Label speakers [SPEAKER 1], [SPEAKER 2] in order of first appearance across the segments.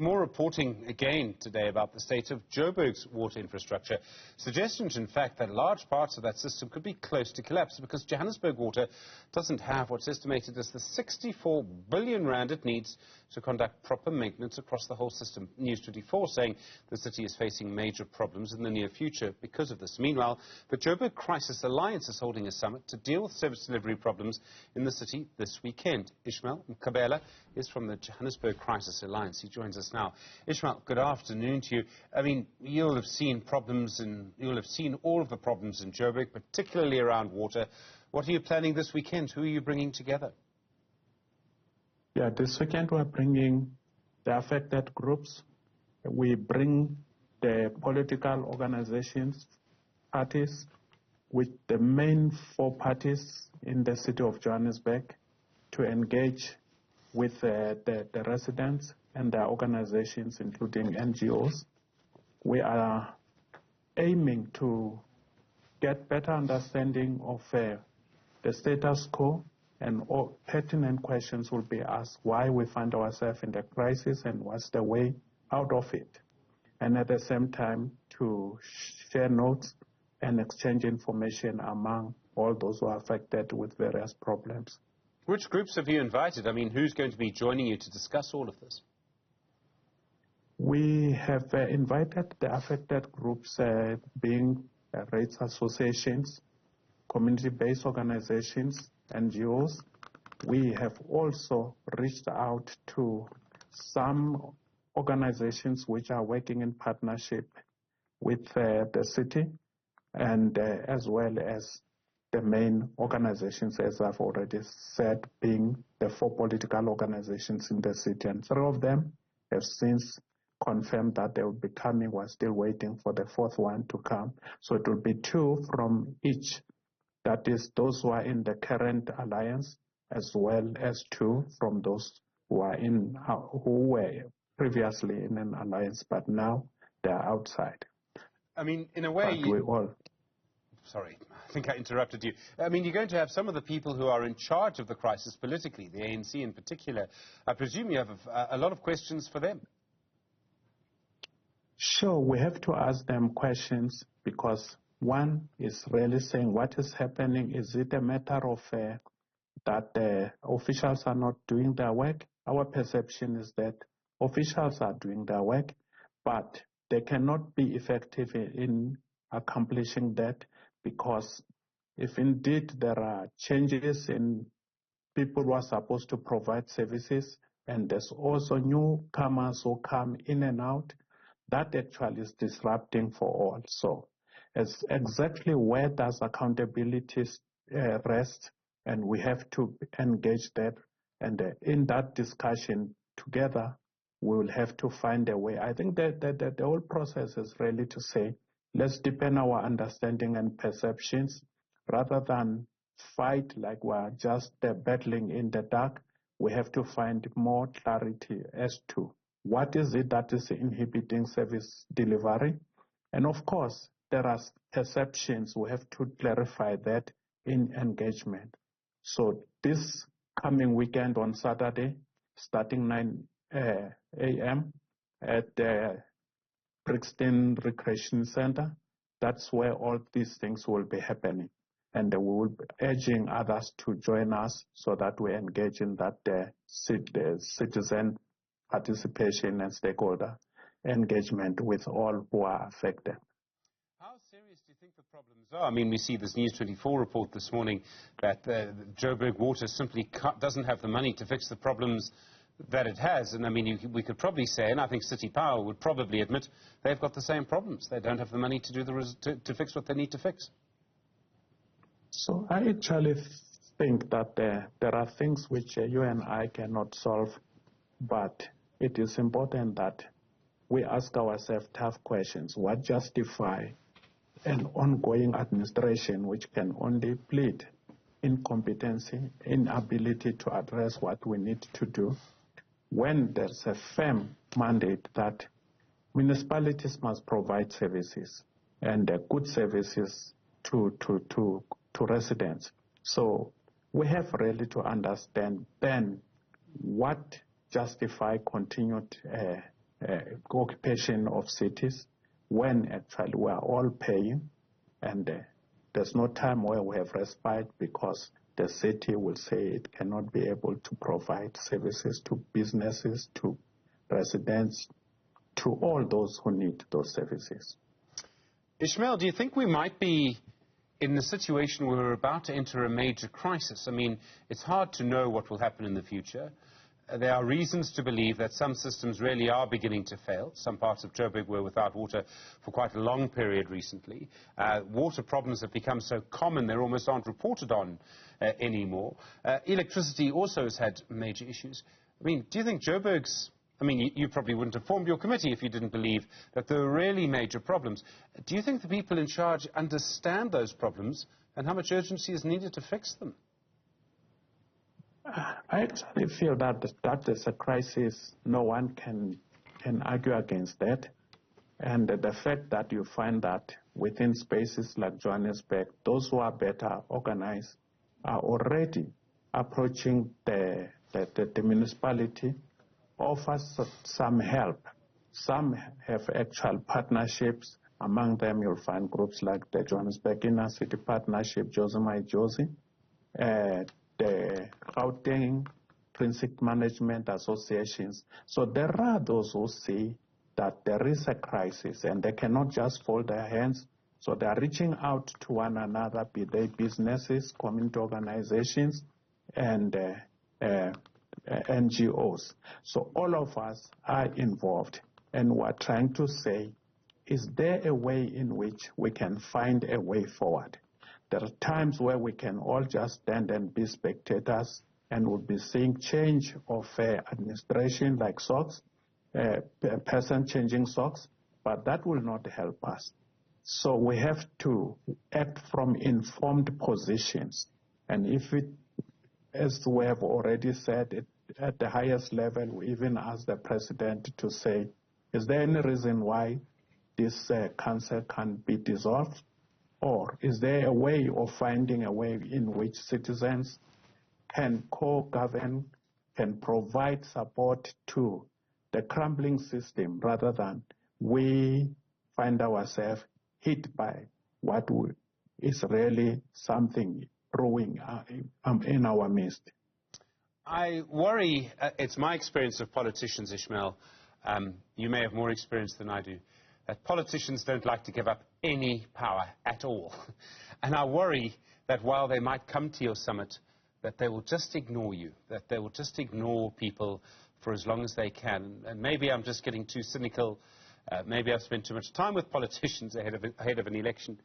[SPEAKER 1] More reporting again today about the state of Joburg's water infrastructure. Suggestions, in fact, that large parts of that system could be close to collapse because Johannesburg Water doesn't have what's estimated as the 64 billion rand it needs to conduct proper maintenance across the whole system. News24 saying the city is facing major problems in the near future because of this. Meanwhile, the Joburg Crisis Alliance is holding a summit to deal with service delivery problems in the city this weekend. Ishmael Mkabela is from the Johannesburg Crisis Alliance. He joins us now. Ishmael, good afternoon to you. I mean, you'll have seen problems and you'll have seen all of the problems in Joburg, particularly around water. What are you planning this weekend? Who are you bringing together?
[SPEAKER 2] Yeah, this weekend we're bringing the affected groups. We bring the political organizations, parties, with the main 4 parties in the city of Johannesburg to engage with the residents and their organizations, including NGOs. We are aiming to get better understanding of the status quo, and all pertinent questions will be asked why we find ourselves in the crisis and what's the way out of it. And at the same time, to share notes and exchange information among all those who are affected with various problems.
[SPEAKER 1] Which groups have you invited? I mean, who's going to be joining you to discuss all of this?
[SPEAKER 2] We have invited the affected groups, being rates associations, community-based organizations, NGOs. We have also reached out to some organizations which are working in partnership with the city, and as well as the main organizations, as I've already said, being the 4 political organizations in the city. And 3 of them have since confirmed that they will be coming. We're still waiting for the 4th one to come. So it will be 2 from each. That is those who are in the current alliance, as well as 2 from those who are who were previously in an alliance, but now they are outside.
[SPEAKER 1] I mean, in a way, Sorry, I think I interrupted you. I mean, you're going to have some of the people who are in charge of the crisis politically, the ANC in particular. I presume you have a lot of questions for them.
[SPEAKER 2] Sure, we have to ask them questions because one is really saying what is happening. Is it a matter of that the officials are not doing their work? Our perception is that officials are doing their work, but they cannot be effective in accomplishing that, because if indeed there are changes in people who are supposed to provide services, and there's also newcomers who come in and out, that actually is disrupting for all. So it's exactly where does accountability rest, and we have to engage that, and in that discussion together we will have to find a way. I think that the whole process is really to say, let's deepen our understanding and perceptions rather than fight like we're just battling in the dark. We have to find more clarity as to what is it that is inhibiting service delivery. And of course, there are perceptions. We have to clarify that in engagement. So this coming weekend on Saturday, starting 9 a.m. at the Brixton Recreation Center, that's where all these things will be happening. And we will be urging others to join us so that we engage in that citizen participation and stakeholder engagement with all who are affected.
[SPEAKER 1] How serious do you think the problems are? I mean, we see this News24 report this morning that Joburg Water simply doesn't have the money to fix the problems that it has. And I mean, we could probably say, and I think City Power would probably admit, they've got the same problems. They don't have the money to do to fix what they need to fix.
[SPEAKER 2] So I actually think that there are things which you and I cannot solve, but it is important that we ask ourselves tough questions. What justifies an ongoing administration which can only plead incompetency, inability to address what we need to do, when there's a firm mandate that municipalities must provide services and good services to residents. So we have really to understand then what justify continued occupation of cities, when actually we are all paying, and there's no time where we have respite because the city will say it cannot be able to provide services to businesses, to residents, to all those who need those services.
[SPEAKER 1] Ishmael, do you think we might be in the situation where we're about to enter a major crisis? I mean, it's hard to know what will happen in the future. There are reasons to believe that some systems really are beginning to fail. Some parts of Joburg were without water for quite a long period recently. Water problems have become so common they almost aren't reported on anymore. Electricity also has had major issues. I mean, do you think Joburg's... I mean, you probably wouldn't have formed your committee if you didn't believe that there were really major problems. Do you think the people in charge understand those problems and how much urgency is needed to fix them?
[SPEAKER 2] I actually feel that is a crisis. No one can argue against that. And the fact that you find that within spaces like Johannesburg, those who are better organized are already approaching the municipality, offers some help. Some have actual partnerships. Among them, you'll find groups like the Johannesburg Inner City Partnership, Josie My Josie, the Gauteng Precinct Management Associations. So there are those who see that there is a crisis and they cannot just fold their hands. So they are reaching out to one another, be they businesses, community organizations, and NGOs. So all of us are involved, and we're trying to say, is there a way in which we can find a way forward? There are times where we can all just stand and be spectators, and we'll be seeing change of administration like socks, a person changing socks, but that will not help us. So we have to act from informed positions. And if it, as we have already said, at the highest level, we even ask the president to say, is there any reason why this council can be dissolved? Or is there a way of finding a way in which citizens can co-govern, can provide support to the crumbling system rather than we find ourselves hit by what is really something brewing in our midst?
[SPEAKER 1] I worry, it's my experience of politicians, Ishmael, you may have more experience than I do, that politicians don't like to give up any power at all. And I worry that while they might come to your summit, that they will just ignore you, that they will just ignore people for as long as they can. And maybe I'm just getting too cynical. Maybe I've spent too much time with politicians ahead of an election.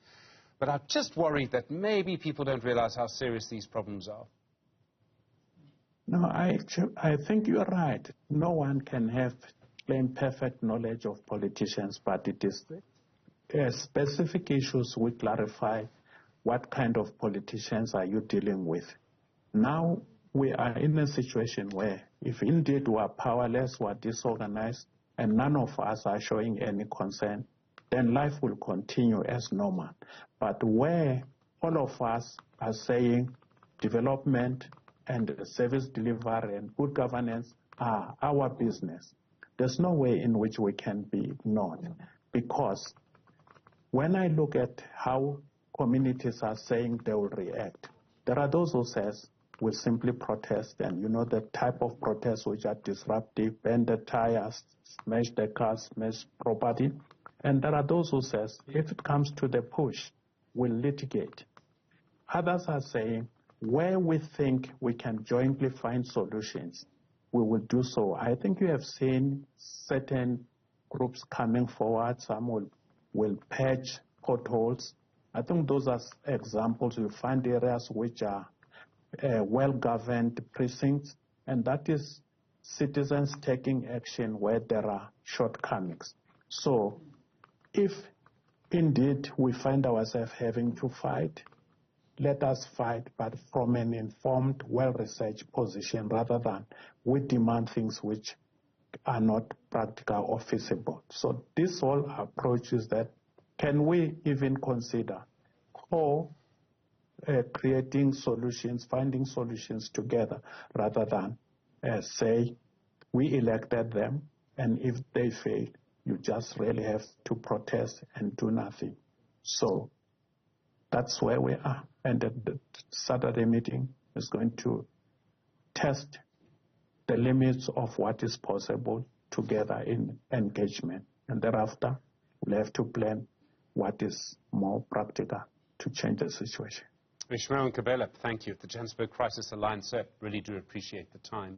[SPEAKER 1] But I'm just worried that maybe people don't realize how serious these problems are.
[SPEAKER 2] No, I think you're right. No one can claim perfect knowledge of politicians, but it is specific issues we clarify what kind of politicians are you dealing with. Now we are in a situation where if indeed we are powerless, we are disorganized, and none of us are showing any concern, then life will continue as normal. But where all of us are saying development and service delivery and good governance are our business, there's no way in which we can be ignored. Because when I look at how communities are saying they will react, there are those who says we'll simply protest, and you know the type of protests which are disruptive, bend the tires, smash the cars, smash property. And there are those who says if it comes to the push, we'll litigate. Others are saying where we think we can jointly find solutions, we will do so. I think you have seen certain groups coming forward. Some will patch potholes. I think those are examples. You find areas which are well-governed precincts, and that is citizens taking action where there are shortcomings. So if indeed we find ourselves having to fight, let us fight, but from an informed, well-researched position rather than we demand things which are not practical or feasible. So this whole approach is that can we even consider creating solutions, finding solutions together rather than say we elected them And if they fail, you just really have to protest and do nothing. So that's where we are. And the Saturday meeting is going to test the limits of what is possible together in engagement. And thereafter, we'll have to plan what is more practical to change the situation.
[SPEAKER 1] Ishmael and Kabela, thank you. The Johannesburg Crisis Alliance, sir, really do appreciate the time.